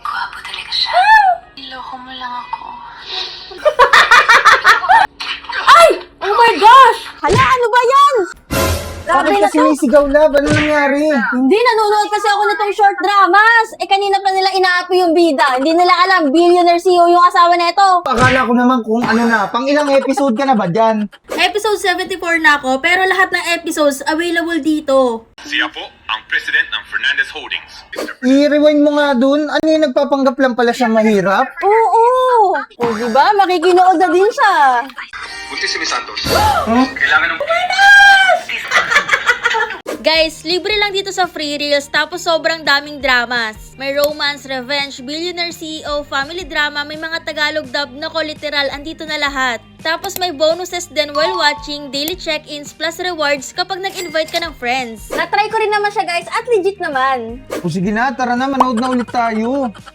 Gwapo talaga siya. Niloko mo lang ako. Ay! Oh my gosh! Hala, ano ba yan? Grabe Bakit na kasi to. may sigaw lab? Ano nangyari? Hindi, nanonood kasi ako nitong short dramas. Kanina pa nila inaapi yung bida. Hindi nila alam, billionaire CEO yung asawa nito. Akala ko naman kung ano na. Pang ilang episode ka na ba dyan? Episode 74 na ako, pero lahat ng episodes available dito. Siya po ang president ng Fernandez Holdings. I-rewind mo nga dun. Ano yung nagpapanggap lang pala siyang mahirap? Oo! O, diba? Makikinood na din siya. Buntis si Miss Santos. Huh? Kailangan ng... Guys, libre lang dito sa Free Reels tapos sobrang daming dramas. May romance, revenge, billionaire CEO, family drama, may mga Tagalog dub na ko literal, andito na lahat. Tapos may bonuses din while watching, daily check-ins plus rewards kapag nag-invite ka ng friends. Na-try ko rin naman siya guys at legit naman. O sige na, tara na, manood na ulit tayo.